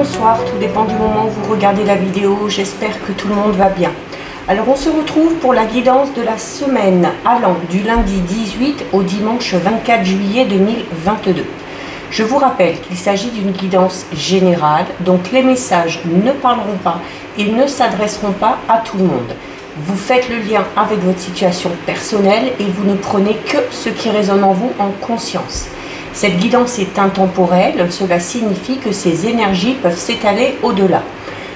bonsoir, tout dépend du moment où vous regardez la vidéo, j'espère que tout le monde va bien. Alors on se retrouve pour la guidance de la semaine allant du lundi 18 au dimanche 24 juillet 2022. Je vous rappelle qu'il s'agit d'une guidance générale, donc les messages ne parleront pas et ne s'adresseront pas à tout le monde. Vous faites le lien avec votre situation personnelle et vous ne prenez que ce qui résonne en vous en conscience. Cette guidance est intemporelle, cela signifie que ces énergies peuvent s'étaler au-delà.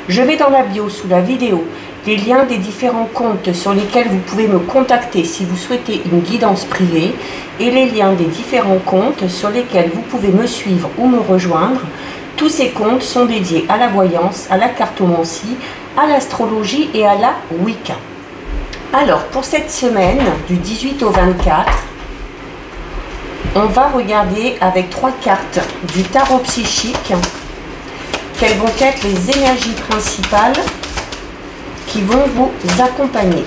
Je vais dans la bio sous la vidéo les liens des différents comptes sur lesquels vous pouvez me contacter si vous souhaitez une guidance privée et les liens des différents comptes sur lesquels vous pouvez me suivre ou me rejoindre. Tous ces comptes sont dédiés à la voyance, à la cartomancie, à l'astrologie et à la Wicca. Alors pour cette semaine du 18 au 24, on va regarder avec 3 cartes du tarot psychique quelles vont être les énergies principales qui vont vous accompagner.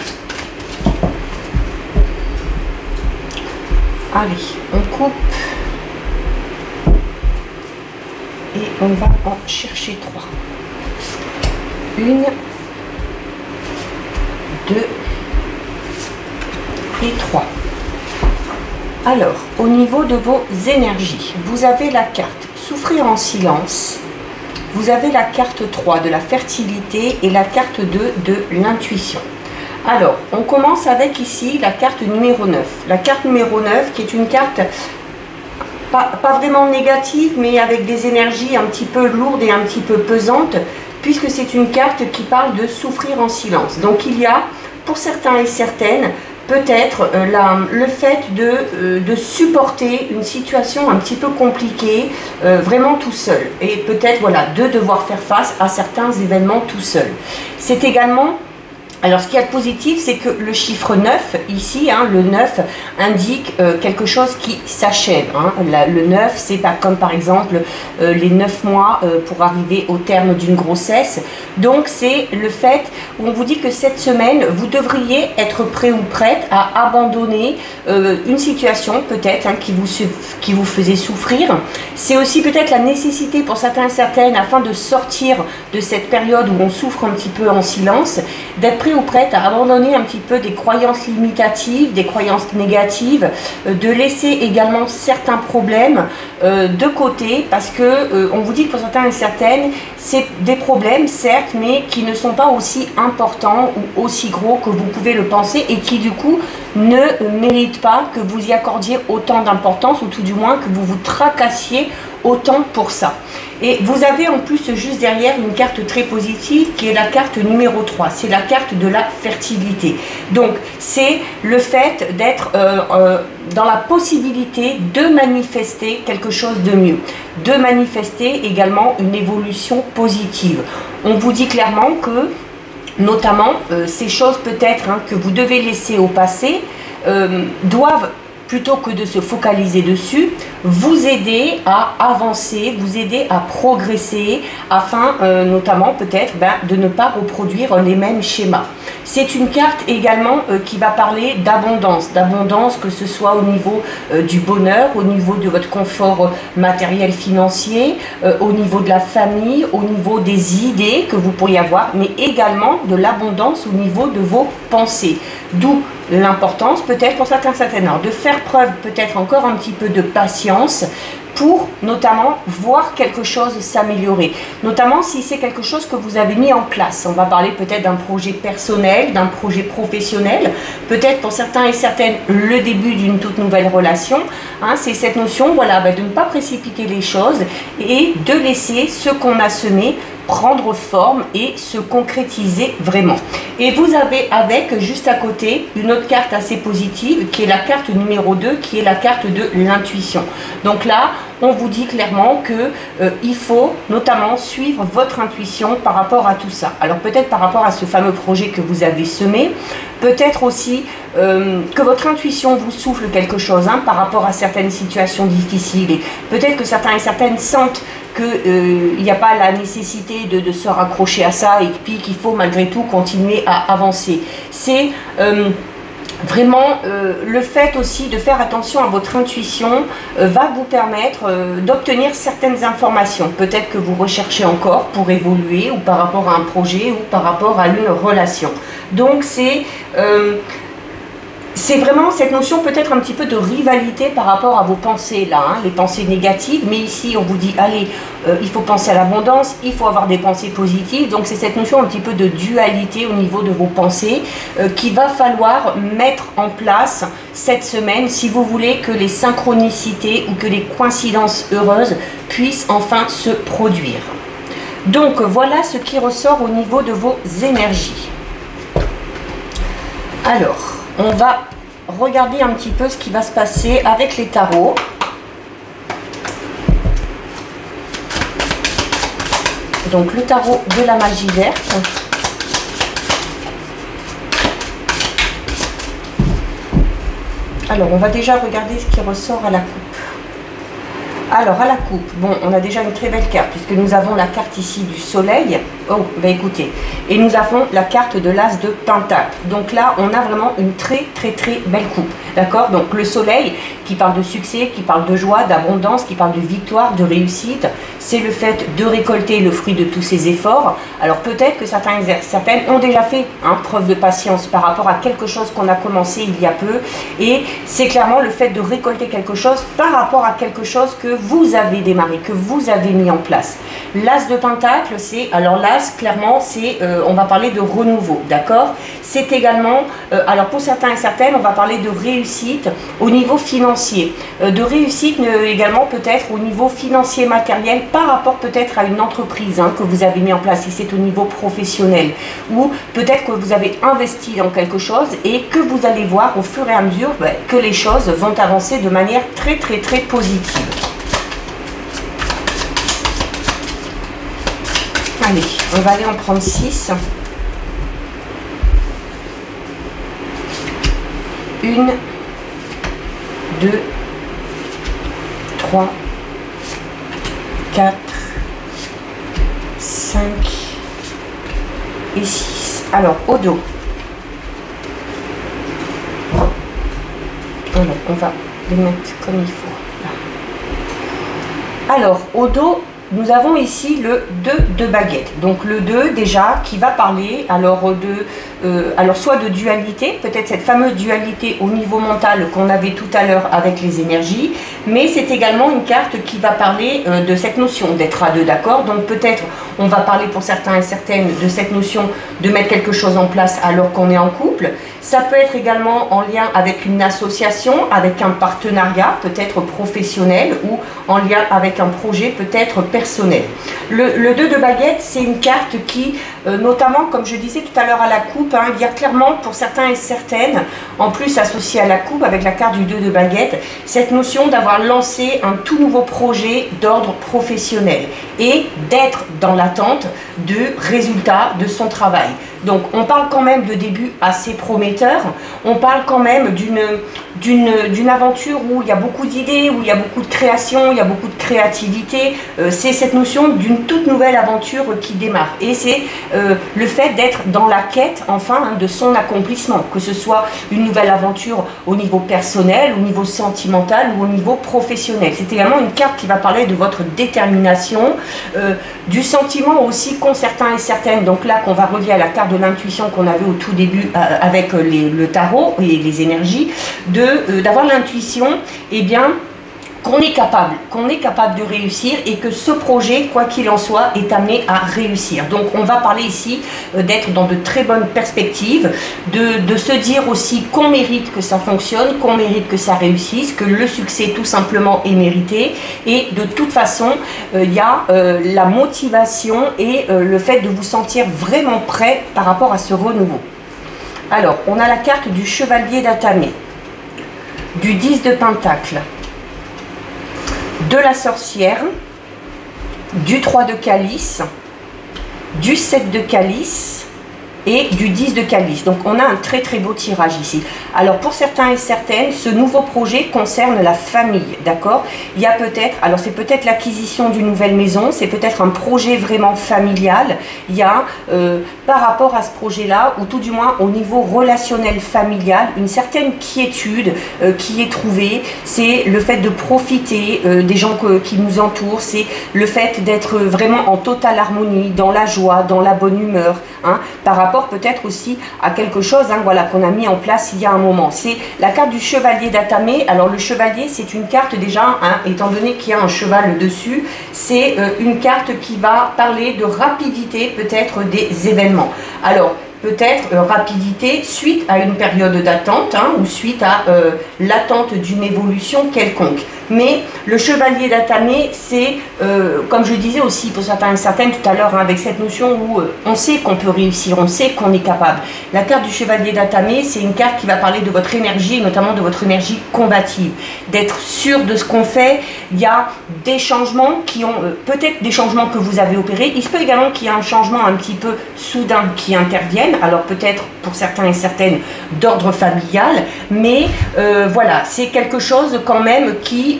Allez, on coupe et on va en chercher 3. 1, 2 et 3. Alors, au niveau de vos énergies, vous avez la carte Souffrir en silence, vous avez la carte 3 de la fertilité et la carte 2 de l'intuition. Alors, on commence avec ici la carte numéro 9. La carte numéro 9 qui est une carte pas vraiment négative, mais avec des énergies un petit peu lourdes et un petit peu pesantes, puisque c'est une carte qui parle de souffrir en silence. Donc il y a, pour certains et certaines, peut-être le fait de supporter une situation un petit peu compliquée, vraiment tout seul. Et peut-être voilà, de devoir faire face à certains événements tout seul. C'est également... Alors ce qu'il y a de positif, c'est que le chiffre 9, ici, le 9 indique quelque chose qui s'achève. Le 9, c'est pas comme par exemple les 9 mois pour arriver au terme d'une grossesse. Donc c'est le fait où on vous dit que cette semaine, vous devriez être prêt ou prête à abandonner une situation peut-être qui vous faisait souffrir. C'est aussi peut-être la nécessité pour certains et certaines, afin de sortir de cette période où on souffre un petit peu en silence, d'être prêt ou prête à abandonner un petit peu des croyances limitatives, des croyances négatives, de laisser également certains problèmes de côté, parce que on vous dit que pour certains et certaines, c'est des problèmes certes, mais qui ne sont pas aussi importants ou aussi gros que vous pouvez le penser et qui du coup ne méritent pas que vous y accordiez autant d'importance, ou tout du moins que vous vous tracassiez autant pour ça. Et vous avez en plus juste derrière une carte très positive qui est la carte numéro 3, c'est la carte de la fertilité. Donc c'est le fait d'être dans la possibilité de manifester quelque chose de mieux, de manifester également une évolution positive. On vous dit clairement que notamment ces choses peut-être que vous devez laisser au passé doivent, plutôt que de se focaliser dessus, vous aider à avancer, vous aider à progresser, afin notamment peut-être de ne pas reproduire les mêmes schémas. C'est une carte également qui va parler d'abondance, que ce soit au niveau du bonheur, au niveau de votre confort matériel financier, au niveau de la famille, au niveau des idées que vous pourriez avoir, mais également de l'abondance au niveau de vos pensées. D'où l'importance peut-être pour certains de faire preuve peut-être encore un petit peu de patience pour notamment voir quelque chose s'améliorer, notamment si c'est quelque chose que vous avez mis en place. On va parler peut-être d'un projet personnel, d'un projet professionnel, peut-être pour certains et certaines le début d'une toute nouvelle relation. C'est cette notion de ne pas précipiter les choses et de laisser ce qu'on a semé prendre forme et se concrétiser vraiment. Et vous avez avec, juste à côté, une autre carte assez positive qui est la carte numéro 2, qui est la carte de l'intuition. Donc là, on vous dit clairement que il faut notamment suivre votre intuition par rapport à tout ça. Alors peut-être par rapport à ce fameux projet que vous avez semé, peut-être aussi que votre intuition vous souffle quelque chose par rapport à certaines situations difficiles. Et peut-être que certains et certaines sentent qu'il n'y a pas la nécessité de se raccrocher à ça et puis qu'il faut malgré tout continuer à avancer. C'est Vraiment, le fait aussi de faire attention à votre intuition va vous permettre d'obtenir certaines informations. Peut-être que vous recherchez encore pour évoluer ou par rapport à un projet ou par rapport à une relation. Donc c'est vraiment cette notion peut-être un petit peu de rivalité par rapport à vos pensées là, hein, les pensées négatives, mais ici on vous dit allez, il faut penser à l'abondance, il faut avoir des pensées positives, donc c'est cette notion un petit peu de dualité au niveau de vos pensées qu'il va falloir mettre en place cette semaine si vous voulez que les synchronicités ou que les coïncidences heureuses puissent enfin se produire. Donc voilà ce qui ressort au niveau de vos énergies. Alors, on va regarder un petit peu ce qui va se passer avec les tarots. Donc le tarot de la magie verte. Alors, on va déjà regarder ce qui ressort à la coupe. Alors, à la coupe, bon, on a déjà une très belle carte, puisque nous avons la carte ici du soleil. Oh, ben écoutez, et nous avons la carte de l'as de pentacle. Donc là, on a vraiment une très belle coupe, d'accord? Donc le soleil, qui parle de succès, qui parle de joie, d'abondance, qui parle de victoire, de réussite, c'est le fait de récolter le fruit de tous ces efforts. Alors peut-être que certaines ont déjà fait preuve de patience par rapport à quelque chose qu'on a commencé il y a peu, et c'est clairement le fait de récolter quelque chose par rapport à quelque chose que vous avez démarré, que vous avez mis en place. L'as de pentacle, c'est, alors l'as, clairement, c'est, on va parler de renouveau, d'accord? C'est également, alors pour certains et certaines, on va parler de réussite au niveau financier, de réussite également peut-être au niveau financier matériel par rapport peut-être à une entreprise que vous avez mis en place, si c'est au niveau professionnel, ou peut-être que vous avez investi dans quelque chose et que vous allez voir au fur et à mesure que les choses vont avancer de manière très positive. Allez, on va aller en prendre 6. 1, 2, 3, 4, 5 et 6. Alors, au dos. Alors, on va les mettre comme il faut. Là. Alors, au dos, nous avons ici le 2 de baguette. Donc le 2 déjà qui va parler alors soit de dualité, peut-être cette fameuse dualité au niveau mental qu'on avait tout à l'heure avec les énergies, mais c'est également une carte qui va parler de cette notion d'être à deux, d'accord? Donc peut-être on va parler pour certains et certaines de cette notion de mettre quelque chose en place alors qu'on est en couple. Ça peut être également en lien avec une association, avec un partenariat peut-être professionnel ou en lien avec un projet peut-être personnel. Le 2 de baguette, c'est une carte qui, notamment comme je disais tout à l'heure à la coupe, il y a clairement pour certains et certaines, en plus associé à la coupe avec la carte du 2 de baguette, cette notion d'avoir lancé un tout nouveau projet d'ordre professionnel et d'être dans l'attente de résultats de son travail. Donc on parle quand même de début assez prometteur, on parle quand même d'une aventure où il y a beaucoup d'idées, où il y a beaucoup de création, il y a beaucoup de créativité. C'est cette notion d'une toute nouvelle aventure qui démarre. Et c'est le fait d'être dans la quête enfin de son accomplissement, que ce soit une nouvelle aventure au niveau personnel, au niveau sentimental ou au niveau professionnel. C'est également une carte qui va parler de votre détermination, du sentiment aussi qu'ont certains et certaines, donc là qu'on va relier à la carte de l'intuition qu'on avait au tout début avec le tarot et les énergies, d'avoir l'intuition, eh bien, qu'on est capable de réussir et que ce projet, quoi qu'il en soit, est amené à réussir. Donc on va parler ici d'être dans de très bonnes perspectives, de se dire aussi qu'on mérite que ça fonctionne, qu'on mérite que ça réussisse, que le succès tout simplement est mérité, et de toute façon il y a la motivation et le fait de vous sentir vraiment prêt par rapport à ce renouveau. Alors on a la carte du chevalier d'atamé, du 10 de pentacle, de la sorcière, du 3 de calice, du 7 de calice et du 10 de calice. Donc on a un très beau tirage ici. Alors pour certains et certaines, ce nouveau projet concerne la famille, d'accord? Il y a peut-être, alors c'est peut-être l'acquisition d'une nouvelle maison, c'est peut-être un projet vraiment familial. Il y a par rapport à ce projet-là, ou tout du moins au niveau relationnel familial, une certaine quiétude qui est trouvée. C'est le fait de profiter des gens qui nous entourent, c'est le fait d'être vraiment en totale harmonie, dans la joie, dans la bonne humeur, hein, par rapport peut-être aussi à quelque chose, hein, voilà, qu'on a mis en place il y a un moment. C'est la carte du chevalier d'Atamé. Alors le chevalier, c'est une carte déjà, hein, étant donné qu'il y a un cheval dessus, c'est une carte qui va parler de rapidité peut-être des événements. Alors peut-être rapidité suite à une période d'attente, hein, ou suite à l'attente d'une évolution quelconque. Mais le chevalier d'Atamé, c'est, comme je disais aussi pour certains et certaines tout à l'heure, hein, avec cette notion où on sait qu'on peut réussir, on sait qu'on est capable. La carte du chevalier d'Atamé, c'est une carte qui va parler de votre énergie, et notamment de votre énergie combative, d'être sûr de ce qu'on fait. Il y a des changements qui ont, peut-être des changements que vous avez opérés. Il se peut également qu'il y ait un changement un petit peu soudain qui intervienne, alors peut-être pour certains et certaines d'ordre familial, mais voilà, c'est quelque chose quand même qui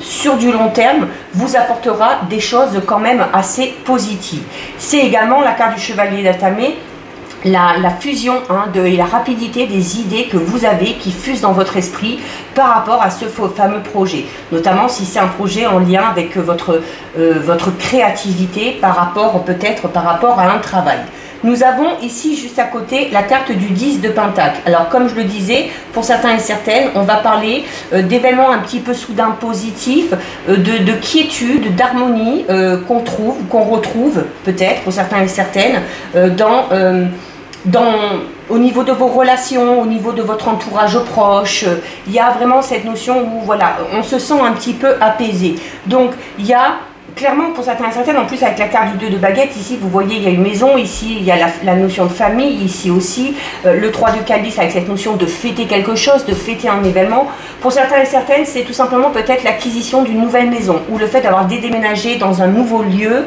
sur du long terme vous apportera des choses quand même assez positives. C'est également la carte du chevalier d'Atamé, la fusion, hein, et la rapidité des idées que vous avez qui fusent dans votre esprit par rapport à ce fameux projet, notamment si c'est un projet en lien avec votre créativité peut-être par rapport à un travail. Nous avons ici juste à côté la carte du 10 de Pentacle. Alors comme je le disais, pour certains et certaines, on va parler d'événements un petit peu soudain positifs, de quiétude, d'harmonie qu'on trouve, qu'on retrouve peut-être pour certains et certaines au niveau de vos relations, au niveau de votre entourage proche. Il y a vraiment cette notion où voilà, on se sent un petit peu apaisé. Donc il y a clairement, pour certains et certaines, en plus avec la carte du 2 de baguette, ici vous voyez il y a une maison, ici il y a la notion de famille, ici aussi le 3 de calice avec cette notion de fêter quelque chose, de fêter un événement. Pour certains et certaines, c'est tout simplement peut-être l'acquisition d'une nouvelle maison, ou le fait d'avoir déménagé dans un nouveau lieu,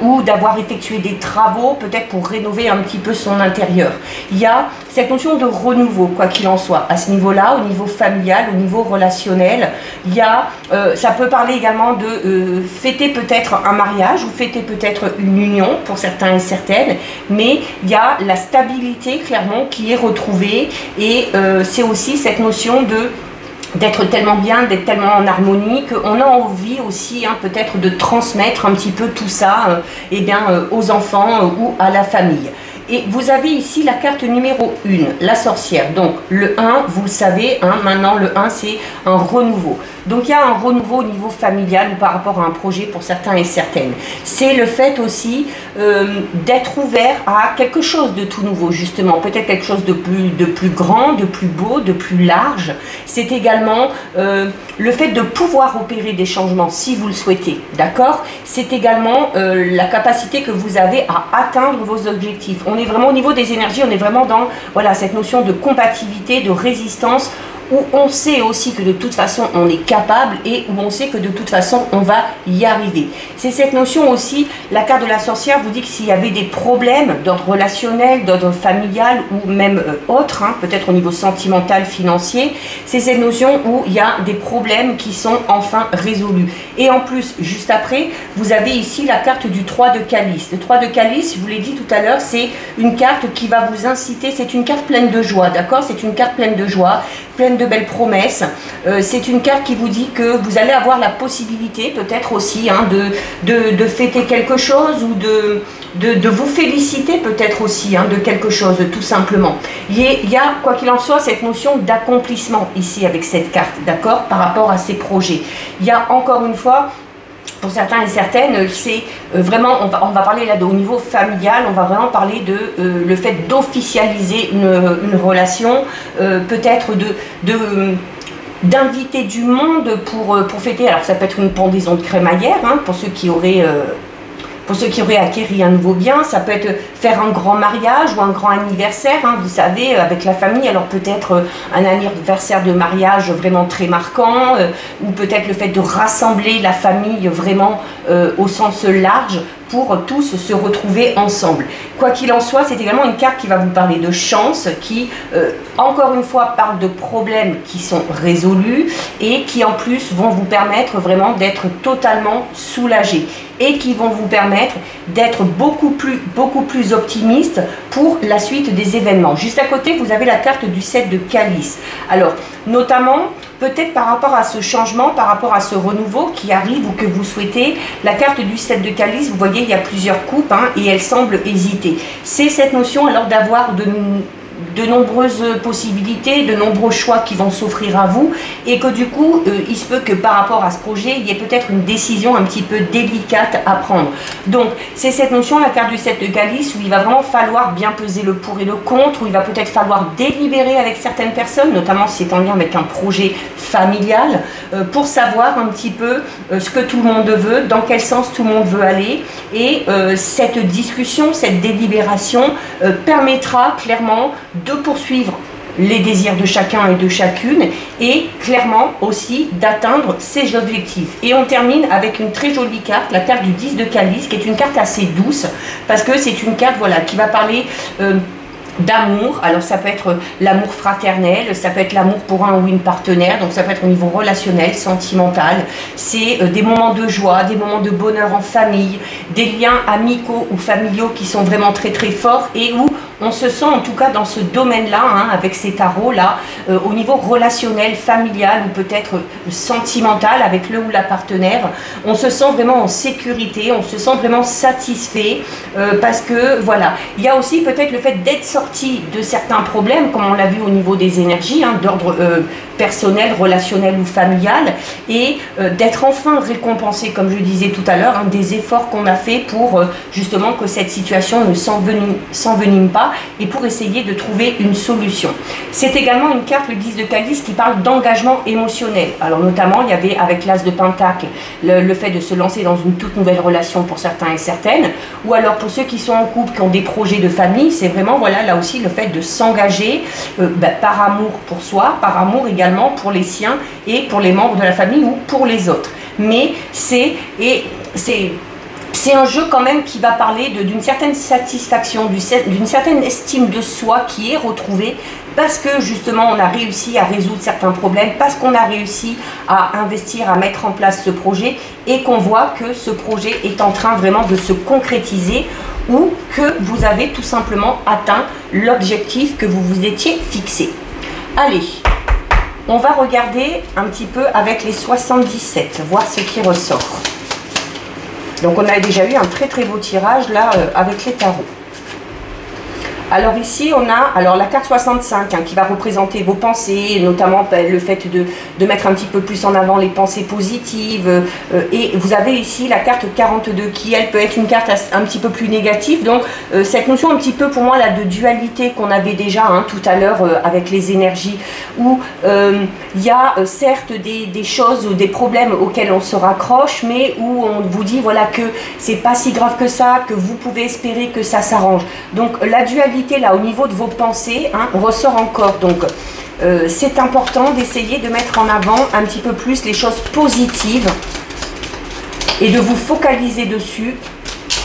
ou d'avoir effectué des travaux, peut-être pour rénover un petit peu son intérieur. Il y a cette notion de renouveau, quoi qu'il en soit, à ce niveau-là, au niveau familial, au niveau relationnel. Il y a, ça peut parler également de fêter peut-être un mariage ou fêter peut-être une union pour certains et certaines, mais il y a la stabilité clairement qui est retrouvée, et c'est aussi cette notion d'être tellement bien, d'être tellement en harmonie, qu'on a envie aussi, hein, peut-être de transmettre un petit peu tout ça aux enfants ou à la famille. Et vous avez ici la carte numéro 1, la sorcière. Donc le 1, vous le savez, hein, maintenant le 1 c'est un renouveau. Donc il y a un renouveau au niveau familial ou par rapport à un projet pour certains et certaines. C'est le fait aussi d'être ouvert à quelque chose de tout nouveau, justement, peut-être quelque chose de plus grand, de plus beau, de plus large. C'est également le fait de pouvoir opérer des changements si vous le souhaitez, d'accord? C'est également la capacité que vous avez à atteindre vos objectifs. On est vraiment au niveau des énergies, on est vraiment dans voilà, cette notion de combativité, de résistance, où on sait aussi que de toute façon on est capable et où on sait que de toute façon on va y arriver. C'est cette notion aussi, la carte de la sorcière vous dit que s'il y avait des problèmes d'ordre relationnel, d'ordre familial ou même autre, hein, peut-être au niveau sentimental, financier, c'est cette notion où il y a des problèmes qui sont enfin résolus. Et en plus, juste après, vous avez ici la carte du 3 de calice. Le 3 de calice, je vous l'ai dit tout à l'heure, c'est une carte qui va vous inciter, c'est une carte pleine de joie, d'accord? C'est une carte pleine de joie, pleine de belles promesses. C'est une carte qui vous dit que vous allez avoir la possibilité peut-être aussi, hein, de fêter quelque chose ou de vous féliciter peut-être aussi, hein, de quelque chose tout simplement. Il y a, quoi qu'il en soit, cette notion d'accomplissement ici avec cette carte, d'accord, par rapport à ces projets. Il y a encore une fois, pour certains et certaines, c'est vraiment, on va parler là au niveau familial, on va vraiment parler de le fait d'officialiser une relation, peut-être d'inviter du monde pour fêter. Alors ça peut être une pendaison de crémaillère, hein, pour ceux qui auraient pour ceux qui auraient acquéri un nouveau bien, ça peut être faire un grand mariage ou un grand anniversaire, hein, vous savez, avec la famille. Alors peut-être un anniversaire de mariage vraiment très marquant, ou peut-être le fait de rassembler la famille vraiment au sens large, pour tous se retrouver ensemble. Quoi qu'il en soit, c'est également une carte qui va vous parler de chance, qui, encore une fois, parle de problèmes qui sont résolus et qui, en plus, vont vous permettre vraiment d'être totalement soulagé et qui vont vous permettre d'être beaucoup plus optimiste pour la suite des événements. Juste à côté, vous avez la carte du 7 de calice. Alors, notamment, peut-être par rapport à ce changement, par rapport à ce renouveau qui arrive ou que vous souhaitez, la carte du 7 de calice, vous voyez, il y a plusieurs coupes, hein, et elle semble hésiter. C'est cette notion alors d'avoir de nombreuses possibilités, de nombreux choix qui vont s'offrir à vous, et que du coup, il se peut que par rapport à ce projet, il y ait peut-être une décision un petit peu délicate à prendre. Donc, c'est cette notion, la carte du 7 de calice, où il va vraiment falloir bien peser le pour et le contre, où il va peut-être falloir délibérer avec certaines personnes, notamment si c'est en lien avec un projet familial, pour savoir un petit peu ce que tout le monde veut, dans quel sens tout le monde veut aller, et cette discussion, cette délibération permettra clairement de poursuivre les désirs de chacun et de chacune, et clairement aussi d'atteindre ses objectifs. Et on termine avec une très jolie carte, la carte du 10 de calice, qui est une carte assez douce, parce que c'est une carte, voilà, qui va parler d'amour. Alors ça peut être l'amour fraternel, ça peut être l'amour pour un ou une partenaire, donc ça peut être au niveau relationnel, sentimental. C'est des moments de joie, des moments de bonheur en famille, des liens amicaux ou familiaux qui sont vraiment très très forts, et où on se sent en tout cas dans ce domaine-là, hein, avec ces tarots-là, au niveau relationnel, familial ou peut-être sentimental avec le ou la partenaire, on se sent vraiment en sécurité, on se sent vraiment satisfait, parce que voilà, il y a aussi peut-être le fait d'être sorti de certains problèmes, comme on l'a vu au niveau des énergies, hein, d'ordre personnel, relationnel ou familial, et d'être enfin récompensé, comme je disais tout à l'heure, hein, des efforts qu'on a fait pour justement que cette situation ne s'envenime pas, et pour essayer de trouver une solution. C'est également une carte, le 10 de calice, qui parle d'engagement émotionnel. Alors notamment, il y avait avec l'As de Pentacle le fait de se lancer dans une toute nouvelle relation pour certains et certaines, ou alors pour ceux qui sont en couple, qui ont des projets de famille, c'est vraiment, voilà, là aussi le fait de s'engager par amour pour soi, par amour également pour les siens et pour les membres de la famille ou pour les autres. Mais c'est un jeu quand même qui va parler d'une certaine satisfaction, d'une certaine estime de soi qui est retrouvée, parce que justement on a réussi à résoudre certains problèmes, parce qu'on a réussi à investir, à mettre en place ce projet, et qu'on voit que ce projet est en train vraiment de se concrétiser, ou que vous avez tout simplement atteint l'objectif que vous vous étiez fixé. Allez, on va regarder un petit peu avec les 77, voir ce qui ressort. Donc on a déjà eu un très très beau tirage là avec les tarots. Alors ici on a la carte 65, hein, qui va représenter vos pensées, notamment le fait de mettre un petit peu plus en avant les pensées positives, et vous avez ici la carte 42 qui elle peut être une carte un petit peu plus négative, donc cette notion un petit peu pour moi là de dualité qu'on avait déjà, hein, tout à l'heure avec les énergies, où il y a certes des choses ou des problèmes auxquels on se raccroche, mais où on vous dit voilà que c'est pas si grave que ça, que vous pouvez espérer que ça s'arrange. Donc la dualité là au niveau de vos pensées, hein, ressort encore. Donc c'est important d'essayer de mettre en avant un petit peu plus les choses positives et de vous focaliser dessus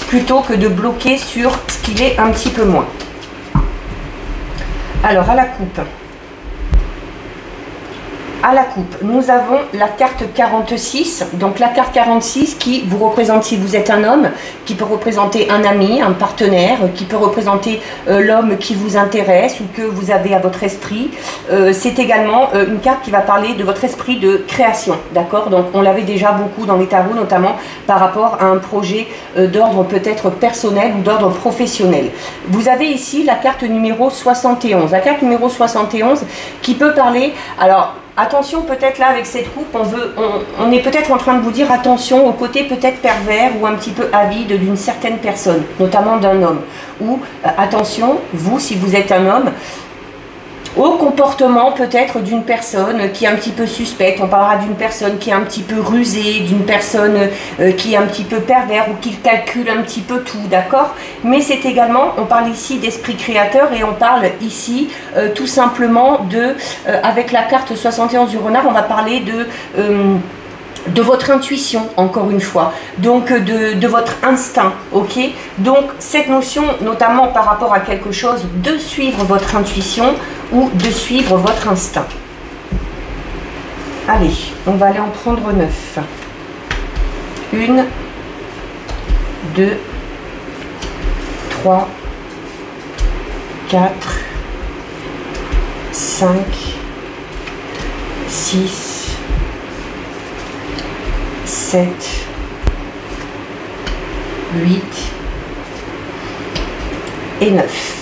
plutôt que de bloquer sur ce qu'il est un petit peu moins. Alors à la coupe. À la coupe, nous avons la carte 46, donc la carte 46 qui vous représente, si vous êtes un homme, qui peut représenter un ami, un partenaire, qui peut représenter l'homme qui vous intéresse ou que vous avez à votre esprit. C'est également une carte qui va parler de votre esprit de création, d'accord? Donc on l'avait déjà beaucoup dans les tarots, notamment par rapport à un projet d'ordre peut-être personnel ou d'ordre professionnel. Vous avez ici la carte numéro 71, la carte numéro 71 qui peut parler, alors attention, peut-être là avec cette coupe, on est peut-être en train de vous dire attention au côté peut-être pervers ou un petit peu avide d'une certaine personne, notamment d'un homme. Ou attention, vous, si vous êtes un homme, au comportement peut-être d'une personne qui est un petit peu suspecte. On parlera d'une personne qui est un petit peu rusée, d'une personne qui est un petit peu pervers ou qui calcule un petit peu tout, d'accord? Mais c'est également, on parle ici d'esprit créateur et on parle ici tout simplement de, avec la carte 71 du renard, on va parler de votre intuition, encore une fois, donc de votre instinct, ok? Donc cette notion, notamment par rapport à quelque chose, de suivre votre intuition ou de suivre votre instinct. Allez, on va aller en prendre 9. 1, 2, 3, 4, 5, 6, 7, 8 et 9.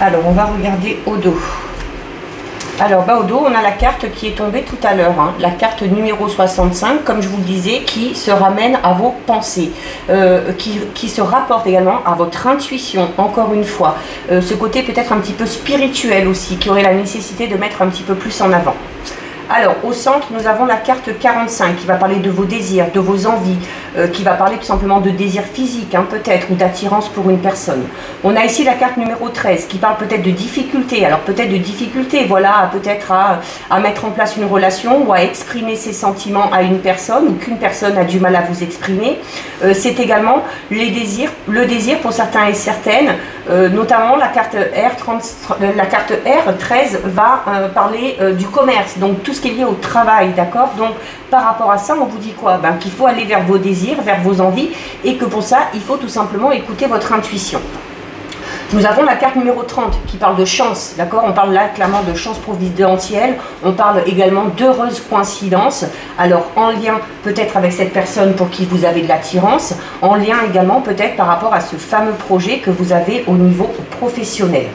Alors, on va regarder au dos. Alors, au dos, on a la carte qui est tombée tout à l'heure, hein, la carte numéro 65, comme je vous le disais, qui se ramène à vos pensées, qui se rapporte également à votre intuition, encore une fois. Ce côté peut-être un petit peu spirituel aussi, qui aurait la nécessité de mettre un petit peu plus en avant. Alors, au centre, nous avons la carte 45 qui va parler de vos désirs, de vos envies, qui va parler tout simplement de désirs physiques, hein, peut-être, ou d'attirance pour une personne. On a ici la carte numéro 13 qui parle peut-être de difficultés. Alors, peut-être de difficultés, voilà, peut-être à mettre en place une relation ou à exprimer ses sentiments à une personne ou qu'une personne a du mal à vous exprimer. C'est également les désirs, le désir pour certains et certaines, notamment la carte R13 va parler du commerce, donc tout ce qui est lié au travail, d'accord? Donc par rapport à ça, on vous dit quoi? Ben, qu'il faut aller vers vos désirs, vers vos envies, et que pour ça, il faut tout simplement écouter votre intuition. Nous avons la carte numéro 30 qui parle de chance, d'accord? On parle là clairement de chance providentielle, on parle également d'heureuses coïncidences, alors en lien peut-être avec cette personne pour qui vous avez de l'attirance, en lien également peut-être par rapport à ce fameux projet que vous avez au niveau professionnel.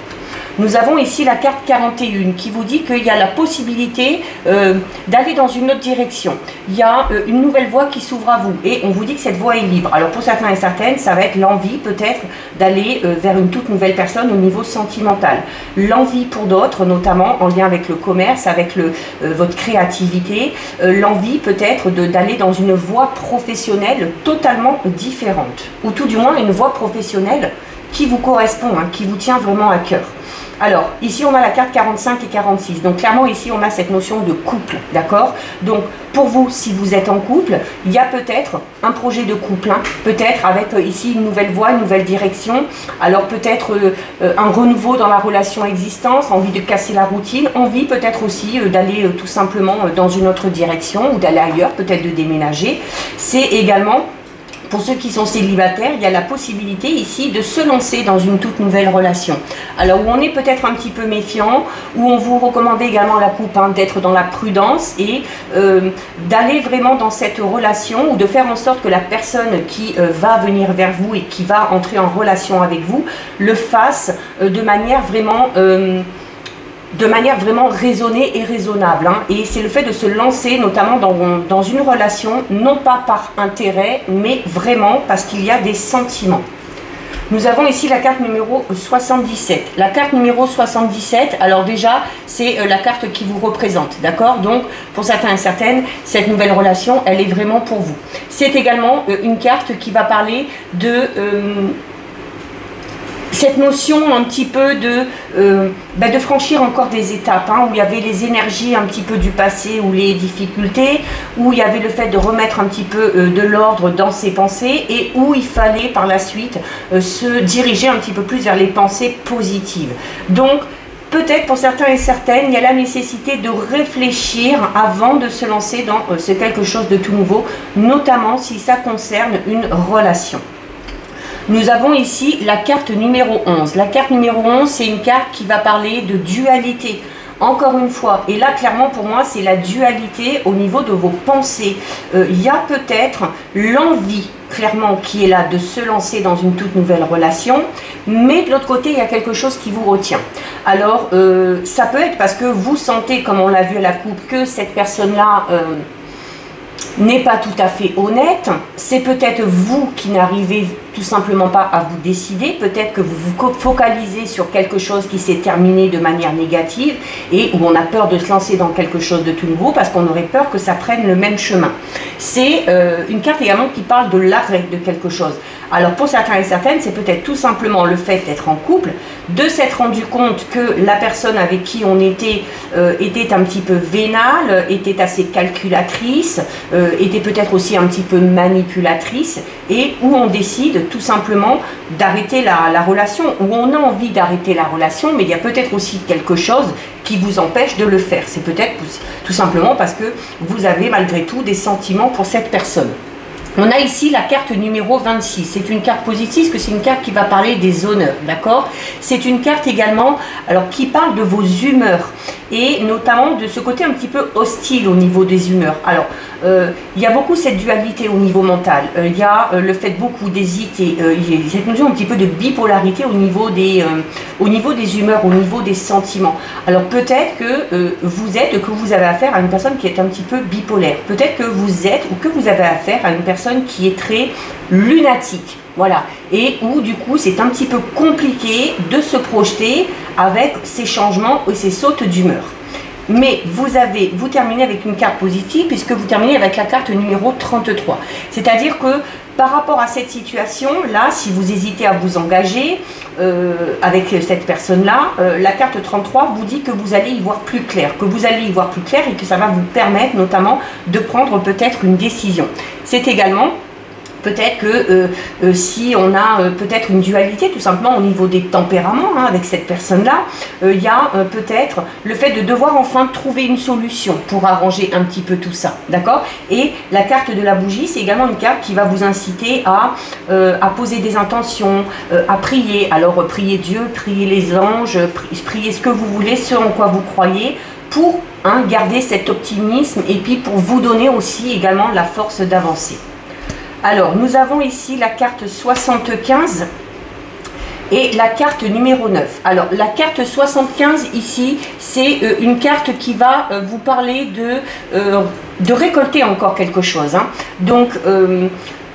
Nous avons ici la carte 41 qui vous dit qu'il y a la possibilité d'aller dans une autre direction. Il y a une nouvelle voie qui s'ouvre à vous et on vous dit que cette voie est libre. Alors pour certains et certaines, ça va être l'envie peut-être d'aller vers une toute nouvelle personne au niveau sentimental. L'envie pour d'autres, notamment en lien avec le commerce, avec votre créativité. L'envie peut-être d'aller dans une voie professionnelle totalement différente. Ou tout du moins une voie professionnelle qui vous correspond, hein, qui vous tient vraiment à cœur. Alors, ici, on a la carte 45 et 46. Donc, clairement, ici, on a cette notion de couple, d'accord? Donc, pour vous, si vous êtes en couple, il y a peut-être un projet de couple, hein, peut-être avec ici une nouvelle voie, une nouvelle direction. Alors, peut-être un renouveau dans la relation existante, envie de casser la routine, envie peut-être aussi d'aller tout simplement dans une autre direction ou d'aller ailleurs, peut-être de déménager. C'est également... Pour ceux qui sont célibataires, il y a la possibilité ici de se lancer dans une toute nouvelle relation. Alors, où on est peut-être un petit peu méfiant, où on vous recommande également la coupe, hein, d'être dans la prudence et d'aller vraiment dans cette relation ou de faire en sorte que la personne qui va venir vers vous et qui va entrer en relation avec vous le fasse de manière vraiment... raisonnée et raisonnable, hein. Et c'est le fait de se lancer notamment dans une relation, non pas par intérêt, mais vraiment parce qu'il y a des sentiments. Nous avons ici la carte numéro 77. La carte numéro 77, alors déjà, c'est la carte qui vous représente, d'accord? Donc, pour certains et certaines, cette nouvelle relation, elle est vraiment pour vous. C'est également une carte qui va parler de... cette notion un petit peu de franchir encore des étapes, hein, où il y avait les énergies un petit peu du passé ou les difficultés, où il y avait le fait de remettre un petit peu de l'ordre dans ses pensées et où il fallait par la suite se diriger un petit peu plus vers les pensées positives. Donc, peut-être pour certains et certaines, il y a la nécessité de réfléchir avant de se lancer dans quelque chose de tout nouveau, notamment si ça concerne une relation. Nous avons ici la carte numéro 11. La carte numéro 11, c'est une carte qui va parler de dualité. Encore une fois, et là clairement pour moi c'est la dualité au niveau de vos pensées. Il y a peut-être l'envie clairement qui est là de se lancer dans une toute nouvelle relation, mais de l'autre côté il y a quelque chose qui vous retient. Alors ça peut être parce que vous sentez, comme on l'a vu à la coupe, que cette personne-là... n'est pas tout à fait honnête, c'est peut-être vous qui n'arrivez tout simplement pas à vous décider, peut-être que vous vous focalisez sur quelque chose qui s'est terminé de manière négative et où on a peur de se lancer dans quelque chose de tout nouveau parce qu'on aurait peur que ça prenne le même chemin. C'est une carte également qui parle de l'arrêt de quelque chose. Alors pour certains et certaines, c'est peut-être tout simplement le fait d'être en couple, de s'être rendu compte que la personne avec qui on était un petit peu vénale, était assez calculatrice, était peut-être aussi un petit peu manipulatrice, et où on décide tout simplement d'arrêter la relation, où on a envie d'arrêter la relation, mais il y a peut-être aussi quelque chose qui vous empêche de le faire. C'est peut-être tout simplement parce que vous avez malgré tout des sentiments pour cette personne. On a ici la carte numéro 26, c'est une carte positive parce que c'est une carte qui va parler des honneurs, d'accord? C'est une carte également alors, qui parle de vos humeurs et notamment de ce côté un petit peu hostile au niveau des humeurs. Alors, il y a beaucoup cette dualité au niveau mental, il y a le fait beaucoup d'hésiter, il y a cette notion un petit peu de bipolarité au niveau des humeurs, au niveau des sentiments. Alors peut-être que vous avez affaire à une personne qui est un petit peu bipolaire, peut-être que vous êtes ou que vous avez affaire à une personne qui est très lunatique. Voilà, et où du coup c'est un petit peu compliqué de se projeter avec ces changements et ces sautes d'humeur. Mais vous terminez avec une carte positive puisque vous terminez avec la carte numéro 33. C'est-à-dire que par rapport à cette situation-là, si vous hésitez à vous engager avec cette personne-là, la carte 33 vous dit que vous allez y voir plus clair, et que ça va vous permettre notamment de prendre peut-être une décision. C'est également peut-être que si on a peut-être une dualité tout simplement au niveau des tempéraments avec cette personne-là, il y a peut-être le fait de devoir enfin trouver une solution pour arranger un petit peu tout ça, d'accord? Et la carte de la bougie, c'est également une carte qui va vous inciter à poser des intentions, à prier. Alors priez Dieu, priez les anges, priez ce que vous voulez, ce en quoi vous croyez, pour garder cet optimisme et puis pour vous donner aussi également la force d'avancer. Alors, nous avons ici la carte 75 et la carte numéro 9. Alors, la carte 75 ici, c'est une carte qui va vous parler de récolter encore quelque chose. Donc,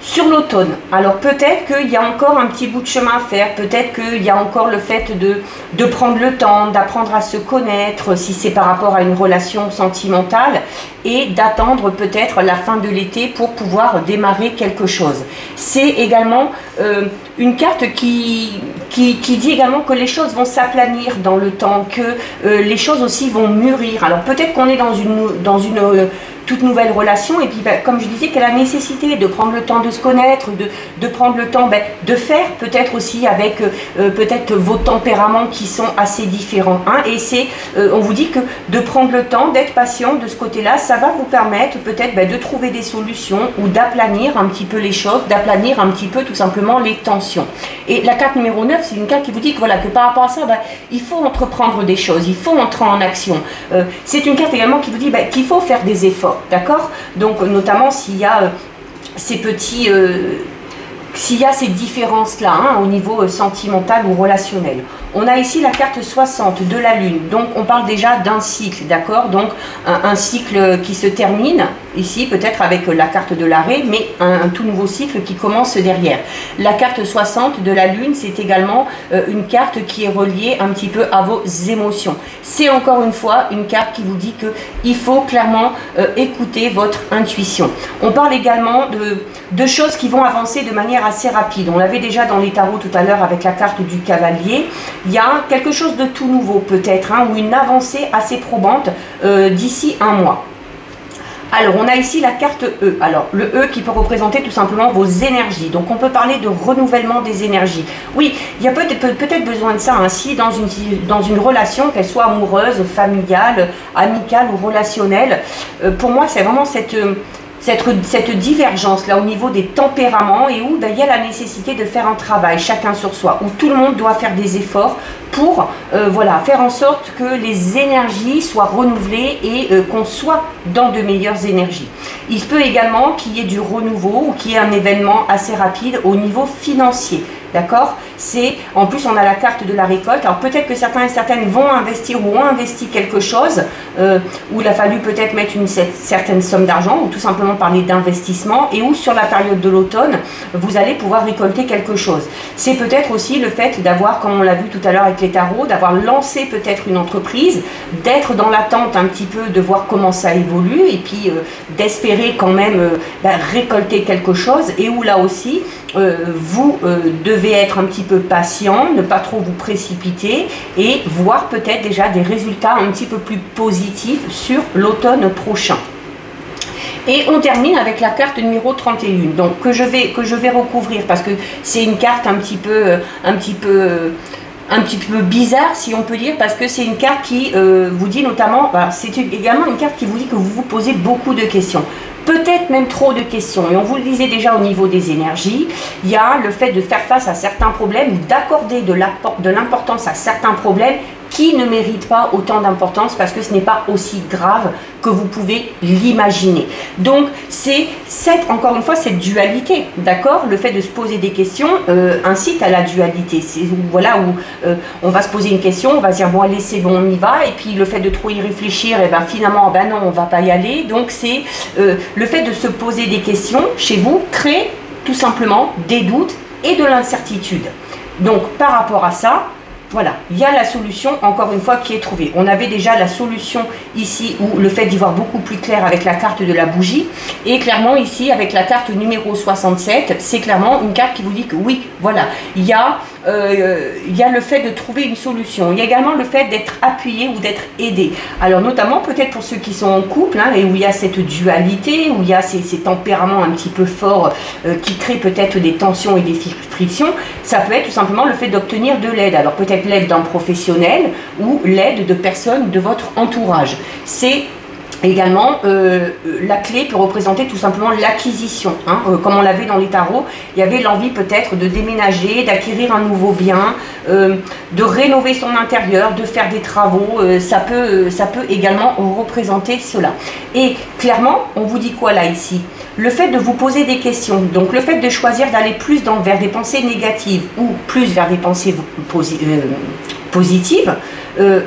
sur l'automne, alors peut-être qu'il y a encore un petit bout de chemin à faire, peut-être qu'il y a encore le fait de prendre le temps, d'apprendre à se connaître, si c'est par rapport à une relation sentimentale, et d'attendre peut-être la fin de l'été pour pouvoir démarrer quelque chose. C'est également une carte qui dit également que les choses vont s'aplanir dans le temps, que les choses aussi vont mûrir. Alors peut-être qu'on est dans une toute nouvelle relation et puis comme je disais, qu'elle a la nécessité de prendre le temps de se connaître, de prendre le temps de faire peut-être aussi avec peut-être vos tempéraments qui sont assez différents. Et c'est, on vous dit que de prendre le temps, d'être patient de ce côté-là, ça va vous permettre peut-être de trouver des solutions ou d'aplanir un petit peu les choses, d'aplanir un petit peu tout simplement les tensions. Et la carte numéro 9, c'est une carte qui vous dit que, voilà, que par rapport à ça, il faut entreprendre des choses, il faut entrer en action. C'est une carte également qui vous dit qu'il faut faire des efforts, d'accord? Donc notamment s'il y a ces petits... s'il y a ces différences-là au niveau sentimental ou relationnel. On a ici la carte 60 de la Lune, donc on parle déjà d'un cycle, d'accord? Donc un cycle qui se termine, ici peut-être avec la carte de l'arrêt, mais un tout nouveau cycle qui commence derrière. La carte 60 de la Lune, c'est également une carte qui est reliée un petit peu à vos émotions. C'est encore une fois une carte qui vous dit qu'il faut clairement écouter votre intuition. On parle également de choses qui vont avancer de manière assez rapide. On l'avait déjà dans les tarots tout à l'heure avec la carte du cavalier. Il y a quelque chose de tout nouveau peut-être, ou une avancée assez probante d'ici un mois. Alors, on a ici la carte E. Alors, le E qui peut représenter tout simplement vos énergies. Donc, on peut parler de renouvellement des énergies. Oui, il y a peut-être besoin de ça, si dans une relation, qu'elle soit amoureuse, familiale, amicale ou relationnelle. Pour moi, c'est vraiment cette divergence-là au niveau des tempéraments et où il y a la nécessité de faire un travail, chacun sur soi, où tout le monde doit faire des efforts pour faire en sorte que les énergies soient renouvelées et qu'on soit dans de meilleures énergies. Il se peut également qu'il y ait du renouveau ou qu'il y ait un événement assez rapide au niveau financier. D'accord? C'est, en plus, on a la carte de la récolte. Alors peut-être que certains et certaines vont investir ou ont investi quelque chose, où il a fallu peut-être mettre une certaine somme d'argent, ou tout simplement parler d'investissement, et où sur la période de l'automne, vous allez pouvoir récolter quelque chose. C'est peut-être aussi le fait d'avoir, comme on l'a vu tout à l'heure avec les tarots, d'avoir lancé peut-être une entreprise, d'être dans l'attente un petit peu de voir comment ça évolue, et puis d'espérer quand même récolter quelque chose, et où là aussi, vous devez être un petit peu patient, ne pas trop vous précipiter et voir peut-être déjà des résultats un petit peu plus positifs sur l'automne prochain. Et on termine avec la carte numéro 31, donc que je vais recouvrir parce que c'est une carte un petit peu bizarre, si on peut dire, parce que c'est une carte qui vous dit notamment, c'est également une carte qui vous dit que vous vous posez beaucoup de questions. Peut-être même trop de questions. Et on vous le disait déjà au niveau des énergies, il y a le fait de faire face à certains problèmes ou d'accorder de l'importance à certains problèmes qui ne méritent pas autant d'importance parce que ce n'est pas aussi grave que vous pouvez l'imaginer. Donc c'est encore une fois cette dualité, d'accord? Le fait de se poser des questions incite à la dualité. C'est voilà où on va se poser une question, on va se dire bon allez c'est bon on y va, et puis le fait de trop y réfléchir, et ben finalement ben non on va pas y aller. Donc c'est le fait de se poser des questions chez vous crée tout simplement des doutes et de l'incertitude. Donc par rapport à ça, voilà, il y a la solution, encore une fois, qui est trouvée. On avait déjà la solution ici, où le fait d'y voir beaucoup plus clair avec la carte de la bougie. Et clairement ici, avec la carte numéro 67, c'est clairement une carte qui vous dit que oui, voilà, il y a le fait de trouver une solution. Il y a également le fait d'être appuyé ou d'être aidé. Alors notamment, peut-être pour ceux qui sont en couple, hein, et où il y a cette dualité, où il y a ces tempéraments un petit peu forts qui créent peut-être des tensions et des frictions, ça peut être tout simplement le fait d'obtenir de l'aide. Alors peut-être l'aide d'un professionnel ou l'aide de personnes de votre entourage. C'est également, la clé peut représenter tout simplement l'acquisition. Hein. Comme on l'avait dans les tarots, il y avait l'envie peut-être de déménager, d'acquérir un nouveau bien, de rénover son intérieur, de faire des travaux. Ça peut également représenter cela. Et clairement, on vous dit quoi là ici? Le fait de vous poser des questions, donc le fait de choisir d'aller plus vers des pensées négatives ou plus vers des pensées positives,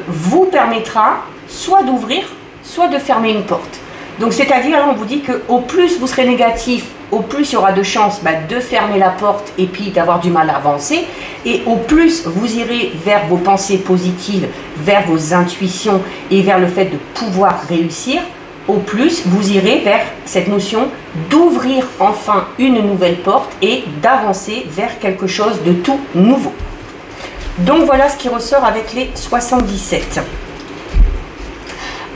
vous permettra soit d'ouvrir, soit de fermer une porte. Donc c'est-à-dire, là on vous dit qu'au plus vous serez négatif, au plus il y aura de chances de fermer la porte et puis d'avoir du mal à avancer, et au plus vous irez vers vos pensées positives, vers vos intuitions et vers le fait de pouvoir réussir, au plus vous irez vers cette notion d'ouvrir enfin une nouvelle porte et d'avancer vers quelque chose de tout nouveau. Donc voilà ce qui ressort avec les 77.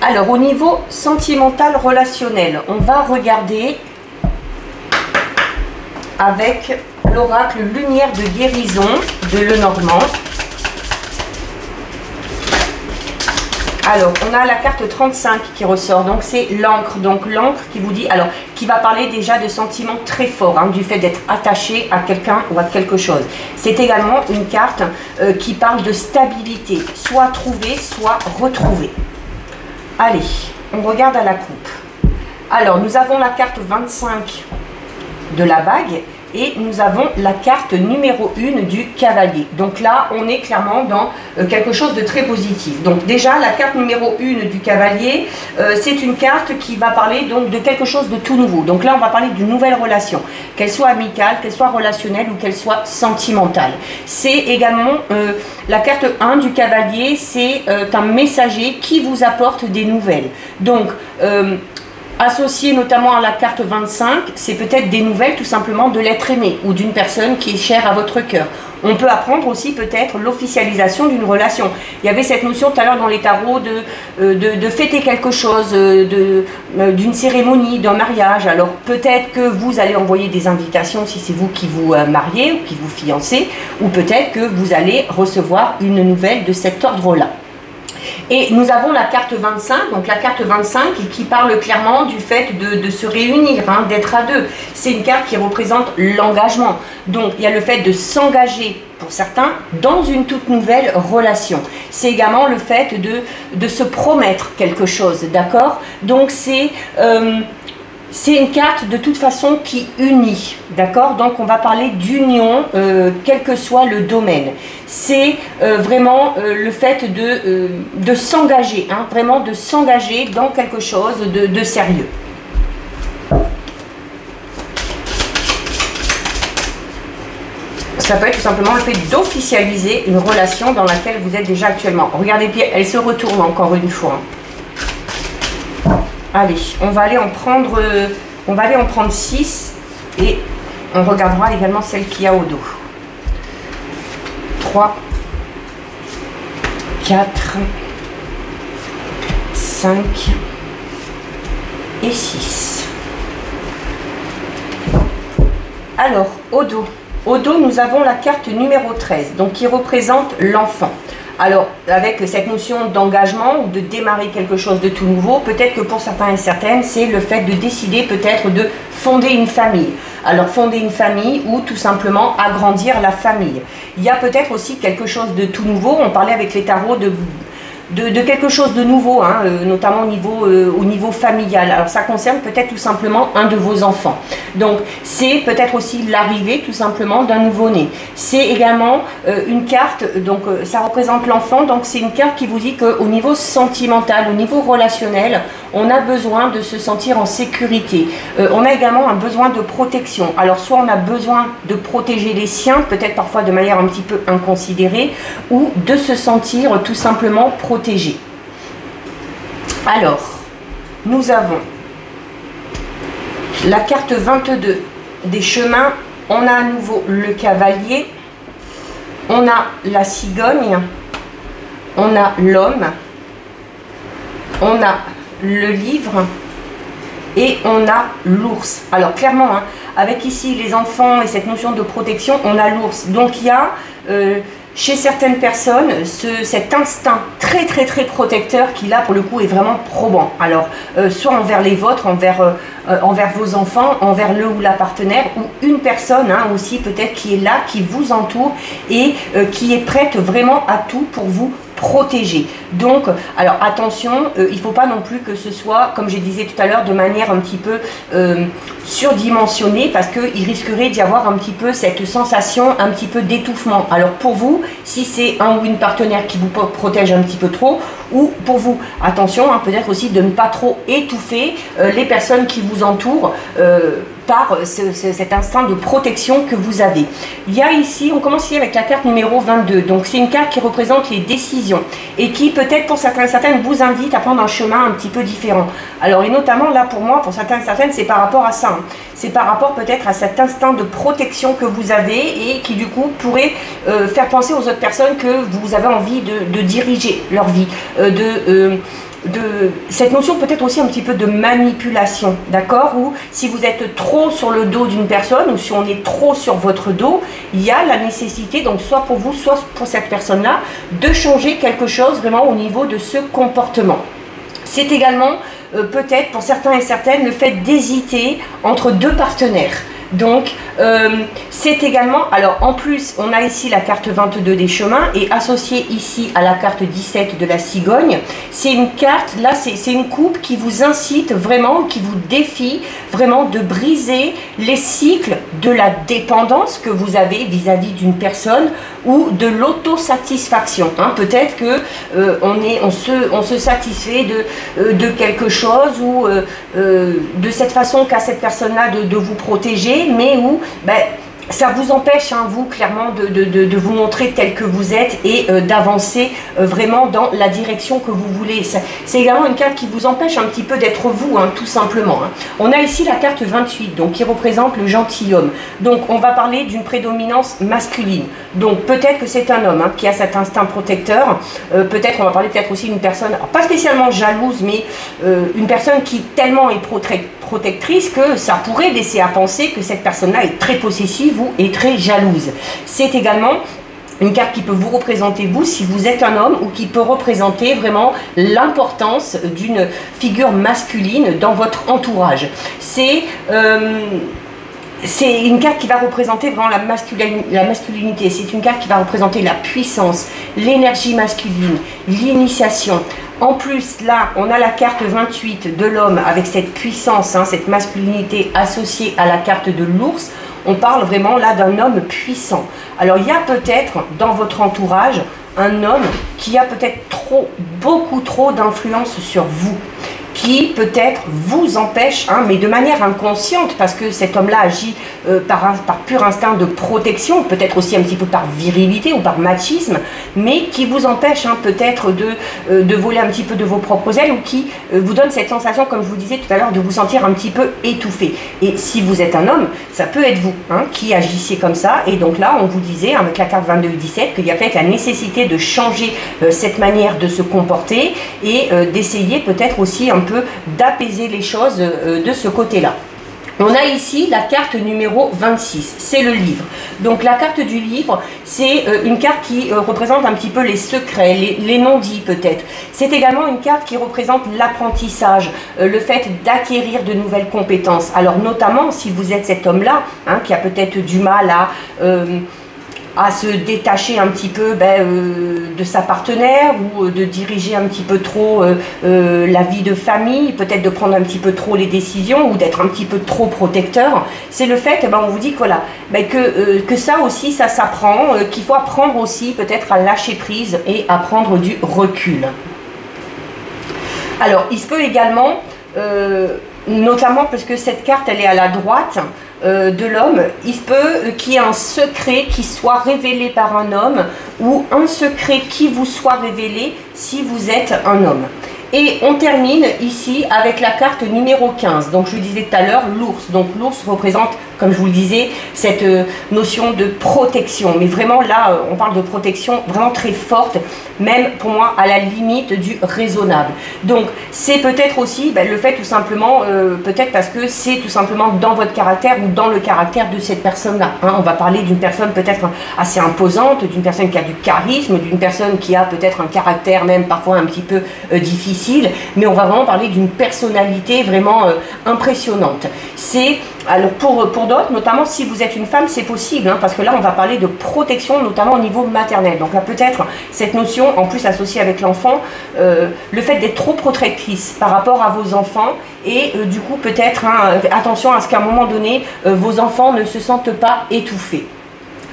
Alors au niveau sentimental relationnel, on va regarder avec l'oracle Lumière de guérison de Lenormand. Alors, on a la carte 35 qui ressort, donc c'est l'encre. Donc l'encre qui vous dit, alors, qui va parler déjà de sentiments très forts, hein, du fait d'être attaché à quelqu'un ou à quelque chose. C'est également une carte qui parle de stabilité, soit trouvée, soit retrouvée. Allez, on regarde à la coupe. Alors, nous avons la carte 25 de la bague. Et nous avons la carte numéro 1 du cavalier. Donc là, on est clairement dans quelque chose de très positif. Donc déjà, la carte numéro 1 du cavalier, c'est une carte qui va parler donc de quelque chose de tout nouveau. Donc là, on va parler d'une nouvelle relation, qu'elle soit amicale, qu'elle soit relationnelle ou qu'elle soit sentimentale. C'est également la carte 1 du cavalier, c'est un messager qui vous apporte des nouvelles. Donc, associé notamment à la carte 25, c'est peut-être des nouvelles tout simplement de l'être aimé ou d'une personne qui est chère à votre cœur. On peut apprendre aussi peut-être l'officialisation d'une relation. Il y avait cette notion tout à l'heure dans les tarots de fêter quelque chose, d'une cérémonie, d'un mariage. Alors peut-être que vous allez envoyer des invitations si c'est vous qui vous mariez ou qui vous fiancez, ou peut-être que vous allez recevoir une nouvelle de cet ordre-là. Et nous avons la carte 25, donc la carte 25 qui parle clairement du fait de se réunir, hein, d'être à deux. C'est une carte qui représente l'engagement. Donc il y a le fait de s'engager pour certains dans une toute nouvelle relation. C'est également le fait de se promettre quelque chose, d'accord? Donc c'est c'est une carte de toute façon qui unit, d'accord? Donc on va parler d'union, quel que soit le domaine. C'est vraiment le fait de s'engager, hein, vraiment de s'engager dans quelque chose de sérieux. Ça peut être tout simplement le fait d'officialiser une relation dans laquelle vous êtes déjà actuellement. Regardez bien, elle se retourne encore une fois. Allez, on va aller en prendre 6 et on regardera également celle qu'il y a au dos. 3, 4, 5 et 6. Alors, au dos. Au dos, nous avons la carte numéro 13, donc qui représente l'enfant. Alors, avec cette notion d'engagement ou de démarrer quelque chose de tout nouveau, peut-être que pour certains et certaines, c'est le fait de décider peut-être de fonder une famille. Alors, fonder une famille ou tout simplement agrandir la famille. Il y a peut-être aussi quelque chose de tout nouveau. On parlait avec les tarots de quelque chose de nouveau, hein, notamment au niveau familial. Alors ça concerne peut-être tout simplement un de vos enfants. Donc c'est peut-être aussi l'arrivée tout simplement d'un nouveau-né. C'est également une carte, donc ça représente l'enfant, donc c'est une carte qui vous dit qu'au niveau sentimental, au niveau relationnel, on a besoin de se sentir en sécurité. On a également un besoin de protection. Alors soit on a besoin de protéger les siens, peut-être parfois de manière un petit peu inconsidérée, ou de se sentir tout simplement protégé. Alors, nous avons la carte 22 des chemins, on a à nouveau le cavalier, on a la cigogne, on a l'homme, on a le livre et on a l'ours. Alors clairement, hein, avec ici les enfants et cette notion de protection, on a l'ours. Donc il y a chez certaines personnes cet instinct très protecteur qui là pour le coup est vraiment probant. Alors soit envers les vôtres, envers vos enfants, envers le ou la partenaire, ou une personne hein, aussi peut-être qui est là, qui vous entoure et qui est prête vraiment à tout pour vous protéger. Donc, alors attention, il ne faut pas non plus que ce soit, comme je disais tout à l'heure, de manière un petit peu surdimensionnée, parce qu'il risquerait d'y avoir un petit peu cette sensation, un petit peu d'étouffement. Alors pour vous, si c'est un ou une partenaire qui vous protège un petit peu trop, ou pour vous, attention, hein, peut-être aussi de ne pas trop étouffer les personnes qui vous entourent par cet instinct de protection que vous avez. Il y a ici, on commence ici avec la carte numéro 22, donc c'est une carte qui représente les décisions et qui peut-être pour certains et certaines vous invite à prendre un chemin un petit peu différent. Alors et notamment là pour moi, pour certains et certaines, c'est par rapport à ça, hein. C'est par rapport peut-être à cet instinct de protection que vous avez et qui du coup pourrait faire penser aux autres personnes que vous avez envie de diriger leur vie, de cette notion peut-être aussi un petit peu de manipulation, d'accord? Ou si vous êtes trop sur le dos d'une personne ou si on est trop sur votre dos, il y a la nécessité, donc soit pour vous, soit pour cette personne-là, de changer quelque chose vraiment au niveau de ce comportement. C'est également peut-être pour certains et certaines le fait d'hésiter entre deux partenaires. Donc, c'est également, alors en plus, on a ici la carte 22 des chemins et associée ici à la carte 17 de la cigogne, c'est une carte, là, c'est une coupe qui vous incite vraiment, qui vous défie vraiment de briser les cycles de la dépendance que vous avez vis-à-vis d'une personne ou de l'autosatisfaction. Hein. Peut-être que on se satisfait de quelque chose ou de cette façon qu'a cette personne-là de vous protéger, mais où ça vous empêche, hein, vous, clairement, de vous montrer tel que vous êtes et d'avancer vraiment dans la direction que vous voulez. C'est également une carte qui vous empêche un petit peu d'être vous, hein, tout simplement. Hein. On a ici la carte 28, donc qui représente le gentilhomme. Donc, on va parler d'une prédominance masculine. Donc, peut-être que c'est un homme hein, qui a cet instinct protecteur. Peut-être, on va parler peut-être aussi d'une personne, alors, pas spécialement jalouse, mais une personne qui tellement est protectrice que ça pourrait laisser à penser que cette personne-là est très possessive ou est très jalouse. C'est également une carte qui peut vous représenter vous si vous êtes un homme ou qui peut représenter vraiment l'importance d'une figure masculine dans votre entourage. C'est c'est une carte qui va représenter vraiment la masculinité. C'est une carte qui va représenter la puissance, l'énergie masculine, l'initiation. En plus, là, on a la carte 28 de l'homme avec cette puissance, hein, cette masculinité associée à la carte de l'ours. On parle vraiment là d'un homme puissant. Alors, il y a peut-être dans votre entourage un homme qui a peut-être beaucoup trop d'influence sur vous, qui peut-être vous empêche, hein, mais de manière inconsciente, parce que cet homme-là agit par pur instinct de protection, peut-être aussi un petit peu par virilité ou par machisme, mais qui vous empêche, hein, peut-être de voler un petit peu de vos propres ailes, ou qui vous donne cette sensation, comme je vous disais tout à l'heure, de vous sentir un petit peu étouffé. Et si vous êtes un homme, ça peut être vous, hein, qui agissiez comme ça. Et donc là, on vous disait, avec la carte 22-17, qu'il y a peut-être la nécessité de changer cette manière de se comporter et d'essayer peut-être aussi un peu d'apaiser les choses de ce côté-là. On a ici la carte numéro 26, c'est le livre. Donc la carte du livre, c'est une carte qui représente un petit peu les secrets, les non-dits peut-être. C'est également une carte qui représente l'apprentissage, le fait d'acquérir de nouvelles compétences. Alors notamment si vous êtes cet homme-là, hein, qui a peut-être du mal à se détacher un petit peu de sa partenaire, ou de diriger un petit peu trop la vie de famille, peut-être de prendre un petit peu trop les décisions, ou d'être un petit peu trop protecteur. C'est le fait, on vous dit que, voilà, que ça aussi, ça s'apprend, qu'il faut apprendre aussi peut-être à lâcher prise et à prendre du recul. Alors, il se peut également, notamment parce que cette carte, elle est à la droite, de l'homme, il se peut qu'il y ait un secret qui soit révélé par un homme, ou un secret qui vous soit révélé si vous êtes un homme. Et on termine ici avec la carte numéro 15. Donc je vous disais tout à l'heure, l'ours. Donc l'ours représente, comme je vous le disais, cette notion de protection. Mais vraiment là, on parle de protection vraiment très forte, même pour moi à la limite du raisonnable. Donc c'est peut-être aussi le fait tout simplement, peut-être parce que c'est tout simplement dans votre caractère ou dans le caractère de cette personne-là. Hein. On va parler d'une personne peut-être assez imposante, d'une personne qui a du charisme, d'une personne qui a peut-être un caractère même parfois un petit peu difficile. Mais on va vraiment parler d'une personnalité vraiment impressionnante. C'est, alors pour d'autres, notamment si vous êtes une femme, c'est possible, hein, parce que là on va parler de protection, notamment au niveau maternel. Donc là peut-être cette notion, en plus associée avec l'enfant, le fait d'être trop protectrice par rapport à vos enfants, et du coup peut-être, hein, attention à ce qu'à un moment donné, vos enfants ne se sentent pas étouffés.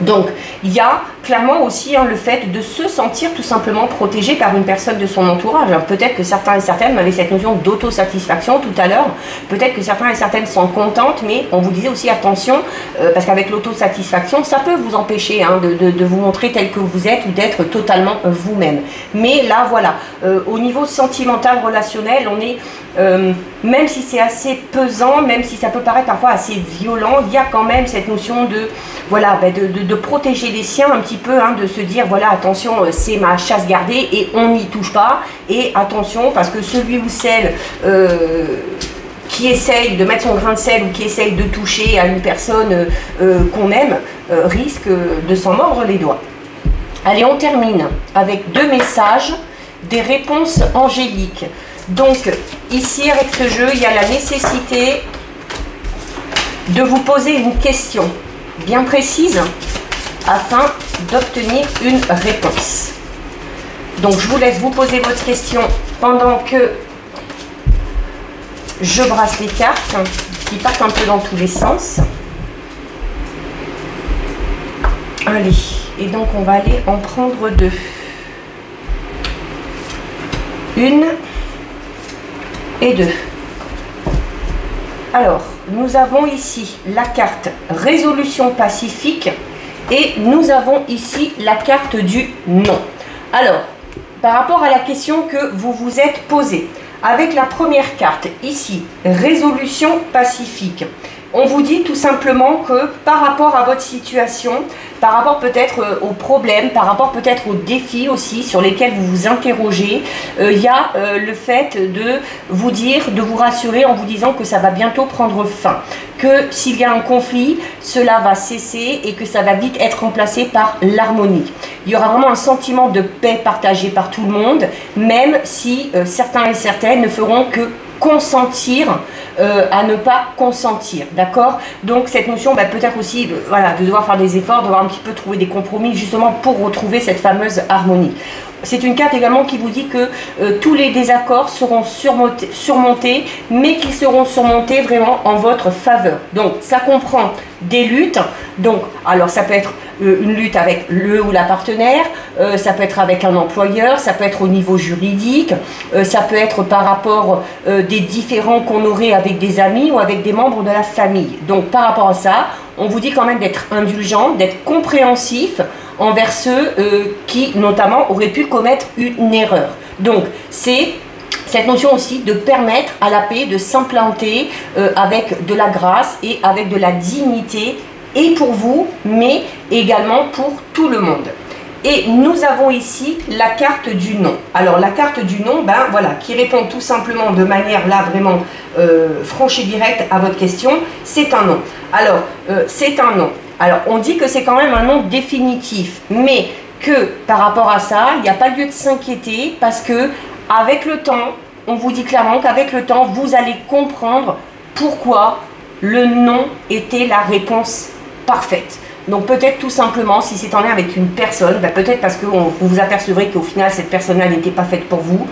Donc, il y a clairement aussi, hein, le fait de se sentir tout simplement protégé par une personne de son entourage. Peut-être que certains et certaines avaient cette notion d'autosatisfaction tout à l'heure. Peut-être que certains et certaines sont contentes, mais on vous disait aussi attention, parce qu'avec l'autosatisfaction, ça peut vous empêcher, hein, de vous montrer tel que vous êtes ou d'être totalement vous-même. Mais là, voilà, au niveau sentimental, relationnel, on est... même si c'est assez pesant, même si ça peut paraître parfois assez violent, il y a quand même cette notion de, voilà, de protéger les siens un petit peu, hein, de se dire, voilà, attention, c'est ma chasse gardée et on n'y touche pas, et attention, parce que celui ou celle qui essaye de mettre son grain de sel ou qui essaye de toucher à une personne qu'on aime, risque de s'en mordre les doigts. Allez, on termine avec deux messages, des réponses angéliques. Donc, ici, avec ce jeu, il y a la nécessité de vous poser une question bien précise afin d'obtenir une réponse. Donc, je vous laisse vous poser votre question pendant que je brasse les cartes qui partent un peu dans tous les sens. Allez, et donc on va aller en prendre deux. Une et deux. Alors, nous avons ici la carte résolution pacifique et nous avons ici la carte du non. Alors, par rapport à la question que vous vous êtes posée, avec la première carte ici, résolution pacifique, on vous dit tout simplement que par rapport à votre situation, par rapport peut-être aux problèmes, par rapport peut-être aux défis aussi sur lesquels vous vous interrogez, il y a le fait de vous dire, de vous rassurer en vous disant que ça va bientôt prendre fin, que s'il y a un conflit, cela va cesser et que ça va vite être remplacé par l'harmonie. Il y aura vraiment un sentiment de paix partagé par tout le monde, même si certains et certaines ne feront que consentir à ne pas consentir, d'accord? Donc cette notion, peut-être aussi voilà, de devoir faire des efforts, de devoir un petit peu trouver des compromis justement pour retrouver cette fameuse harmonie. C'est une carte également qui vous dit que tous les désaccords seront surmontés, mais qu'ils seront surmontés vraiment en votre faveur. Donc ça comprend des luttes, donc alors ça peut être une lutte avec le ou la partenaire, ça peut être avec un employeur, ça peut être au niveau juridique, ça peut être par rapport des différends qu'on aurait avec des amis ou avec des membres de la famille. Donc par rapport à ça, on vous dit quand même d'être indulgent, d'être compréhensif envers ceux qui notamment auraient pu commettre une erreur. Donc c'est cette notion aussi de permettre à la paix de s'implanter avec de la grâce et avec de la dignité, et pour vous, mais également pour tout le monde. Et nous avons ici la carte du non. Alors la carte du non, voilà, qui répond tout simplement de manière là vraiment franche et directe à votre question, c'est un non. Alors c'est un non. Alors on dit que c'est quand même un non définitif, mais que par rapport à ça, il n'y a pas lieu de s'inquiéter, parce que avec le temps, on vous dit clairement qu'avec le temps, vous allez comprendre pourquoi le non était la réponse parfaite. Donc peut-être tout simplement, si c'est en lien avec une personne, peut-être parce que vous vous apercevrez qu'au final cette personne-là n'était pas faite pour vous.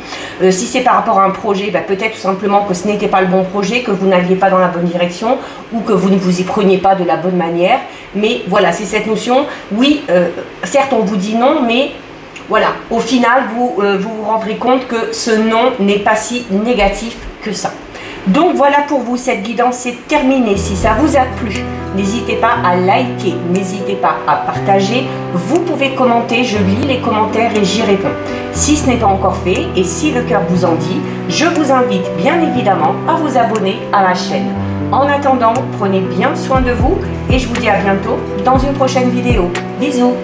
Si c'est par rapport à un projet, peut-être tout simplement que ce n'était pas le bon projet, que vous n'alliez pas dans la bonne direction, ou que vous ne vous y preniez pas de la bonne manière. Mais voilà, c'est cette notion, oui, certes on vous dit non, mais voilà, au final vous vous rendrez compte que ce non n'est pas si négatif que ça. Donc voilà pour vous, cette guidance est terminée. Si ça vous a plu, n'hésitez pas à liker, n'hésitez pas à partager. Vous pouvez commenter, je lis les commentaires et j'y réponds. Si ce n'est pas encore fait et si le cœur vous en dit, je vous invite bien évidemment à vous abonner à ma chaîne. En attendant, prenez bien soin de vous et je vous dis à bientôt dans une prochaine vidéo. Bisous!